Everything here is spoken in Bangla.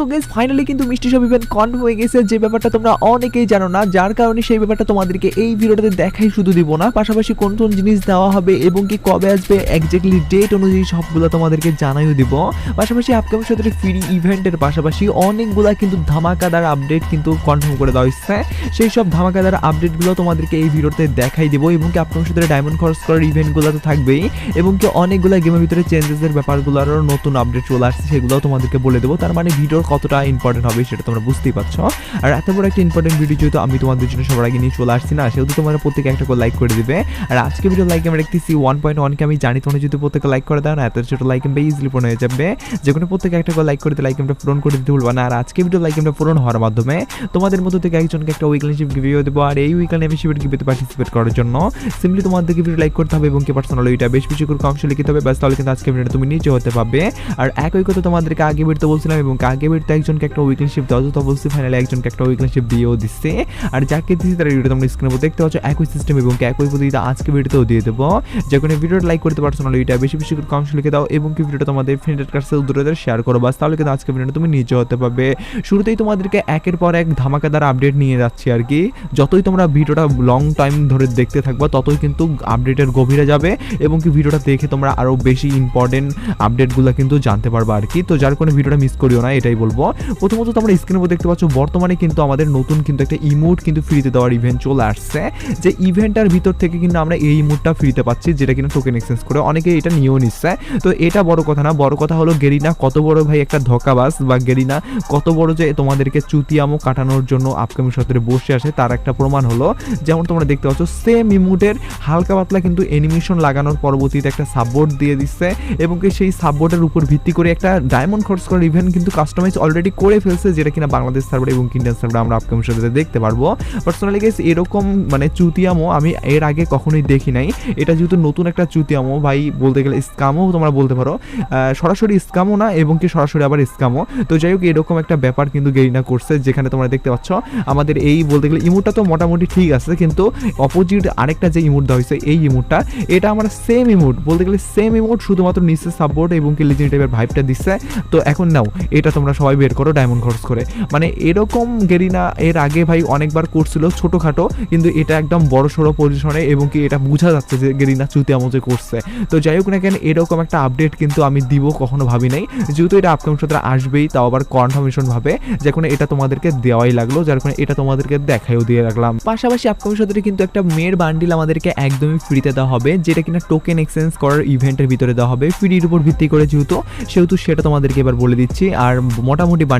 তো গাইস ফাইনালি কিন্তু মিষ্টি শপ ইভেন্ট কনফার্ম হয়ে গেছে, যে ব্যাপারটা তোমরা অনেকেই জানো না, যার কারণে সেই ব্যাপারটা তোমাদেরকে এই ভিডিওটাতে দেখাই শুধু দিব না, পাশাপাশি কোন কোন জিনিস দেওয়া হবে এবং কি কবে আসবে এক্স্যাক্টলি ডেট অনুযায়ী সবগুলো তোমাদেরকে জানাইও দিব। পাশাপাশি আপকামিং সাথে ফ্রি ইভেন্টের পাশাপাশি অনেকগুলা কিন্তু ধামাকাদার আপডেট কিন্তু কনফার্ম করে দেওয়া হচ্ছে। সেই সব ধামাকাদার আপডেটগুলো তোমাদেরকে এই ভিডিওতে দেখাই দিব এবং কি আপকামিং সাথে ডায়মন্ড খরচ করার ইভেন্টগুলো তো থাকবেই এবং কি অনেকগুলো গেমের ভিতরে চেঞ্জেসের ব্যাপারগুলোরও নতুন আপডেট চলে আসছে, সেগুলো তোমাদেরকে বলে দেবো। তার মানে ভিডিওর কতটা ইম্পর্টেন্ট হবে সেটা তোমরা বুঝতেই পারছো। আর এত বড় একটা ইম্পর্টেন্ট ভিডিও যেহেতু আমি তোমাদের জন্য সবার আগে নিয়ে চলে আসছি না, সেহেতু তোমরা প্রত্যেকে একটা করে লাইক করে দিবে। আর আজকে ভিডিও লাইক আমরা দেখতেছি 1.1কে, আমি জানি তোমরা যদি প্রত্যেকে লাইক করে দাও না, এত ছোট লাইক আমরা ইজিলি পূরণ হয়ে যাবে। যে কোনো প্রত্যেকে একটা করে লাইক করে দিতে লাইক আমরা পূরণ করে দিতে ভুলবা না। আর আজকে ভিডিও লাইক আমরা পূরণ হওয়ার মাধ্যমে তোমাদের মধ্যে থেকে একজনকে একটা উইকলি শিপ গিভও দেবো। আর এই উইকলি আমি শিপের গিভতে পার্টিসিপেট করার জন্য সিম্পলি তোমাদেরকে ভিডিও লাইক করতে হবে এবং কি পার্সোনাল ওইটা বেশ বেশি করে অংশ লিখতে হবে, ব্যাস তাহলে কিন্তু আজকে ভিডিওটা তুমি নিচে হতে পারবে। আর একই কথা তোমাদেরকে আগে ভিডিওতে বলছিলাম এবং আগে ভিডিওতে একজনকে একটা উইকলি শিপ দেওয়া তো অবশ্যই ফাইনালি একজনকে একটা উইকলি শিপ দিয়েও দিচ্ছে। আর যাকে দিচ্ছি তার ভিডিও তোমরা স্ক্রিনে দেখতে পাচ্ছ একই সিস্টেম এবং একই পদ্ধতিতে আজকে ভিডিওতেও দিয়ে দেবো। যে কোনো ভিডিওটা লাইক করতে পার্সোনাল ওইটা বেশি বেশি করে অংশ লিখে দাও এবং কি ভিডিওটা তোমাদের ফ্রেন্ডের কাছে দূরে শেয়ার করো, বাস তাহলে কিন্তু আজকে ভিডিওটা তুমি নিচে হতে পারবে। শুরুতেই তোমাদেরকে একের পর এক ধামাকাদার আপডেট নিয়ে যাচ্ছি আর কি। যতই তোমরা ভিডিওটা লং টাইম ধরে দেখতে থাকবা ততই কিন্তু আপডেটের গভীরে যাবে এবং কি ভিডিওটা দেখে তোমরা আরও বেশি ইম্পর্টেন্ট আপডেটগুলো কিন্তু জানতে পারবা আর কি। তো যার কোনো ভিডিওটা মিস করিও না, এটাই বলবো। প্রথমত তোমরা স্ক্রিনের উপর দেখতে পাচ্ছ বর্তমানে কিন্তু আমাদের নতুন কিন্তু একটা ইমোট কিন্তু ফ্রিতে দেওয়ার ইভেন্ট চলে আসছে, যে ইভেন্টটার ভিতর থেকে কিন্তু আমরা এই ইমোটটা ফ্রিতে পাচ্ছি, যেটা কিন্তু টোকেন এক্সচেঞ্জ করে অনেকে এটা নিয়েও নিচ্ছে। তো এটা বড় কথা না, বড় কথা হলো গেরিনা কত বড় ভাই একটা ধোঁকাবাজ, বা গেরিনা কত বড় যে তোমাদেরকে চুতিয়ামো কাটানোর জন্য আপকামিং সত্তরে বসে আসে তার একটা প্রমাণ হলো। যেমন তোমরা দেখতে পাচ্ছ সেম ইমোটের হালকা পাতলা কিন্তু অ্যানিমেশন লাগানোর পরবর্তীতে একটা সাববোর্ড দিয়ে দিচ্ছে এবং কি সেই সাববোর্ডের উপর ভিত্তি করে একটা ডায়মন্ড খরচ করার ইভেন্ট কিন্তু কাস্টমাইজ অলরেডি করে ফেলছে, যেটা কিনা বাংলাদেশ সার্ভার এবং ইন্ডিয়ান সার্ভার আমরা আপকামিং সাথে দেখতে পারবো। পার্সোনালি গাইস এরকম মানে চুতিয়ামো আমি এর আগে কখনোই দেখি নাই। এটা যেহেতু নতুন একটা চুতিয়ামো ভাই, বলতে গেলে স্কামও তোমরা বলতে পারো, সরাসরি স্কামও না এবং কি সরাসরি আবার স্কামও। তো যাই হোক এরকম একটা ব্যাপার কিন্তু গেরিনা করছে, যেখানে তোমরা দেখতে পাচ্ছ আমাদের এই বলতে গেলে ইমোটটা তো মোটামুটি ঠিক আছে, কিন্তু অপোজিট আরেকটা যে ইমোট দেওয়া হয়েছে এই ইমোটটা, এটা আমার সেম ইমোট, বলতে গেলে সেম ইমোট, শুধুমাত্র নিচে সাপোর্ট এবং কি লিজেন্ড টাইপের ভাইবটা দিচ্ছে। তো এখন নাও এটা তোমরা সবাই বের করো ডায়মন্ড খরচ করে। মানে এরকম গেরিনা এর আগে ভাই অনেকবার করছিল ছোটোখাটো, কিন্তু এটা একদম বড় সড়ো পজিশনে এবং কি এটা বোঝা যাচ্ছে যে গেরিনা চুতিয়ামো যে করছে। তো যাই হোক না কেন এরকম একটা আপডেট কিন্তু আমি দিব কখনো ভাবি নাই, যেহেতু এটা আপকামিং সত্রে আসবেই, তাও আবার কনফার্মেশন ভাবে, যখন এটা তোমাদেরকে দেওয়াই লাগলো, যার কারণে এটা তোমাদেরকে দেখাইও দিয়ে রাখলাম। পাশাপাশি আপকামিং সত্রে কিন্তু একটা মেয়ের বান্ডিল আমাদেরকে একদমই ফ্রিতে দেওয়া হবে, যেটা কিনা টোকেন এক্সচেঞ্জ করার ইভেন্টের ভিতরে দেওয়া হবে ফ্রির উপর ভিত্তি করে, যেহেতু সেটা তোমাদেরকে এবার বলে দিচ্ছি। আর মোটামুটি বান্ডিল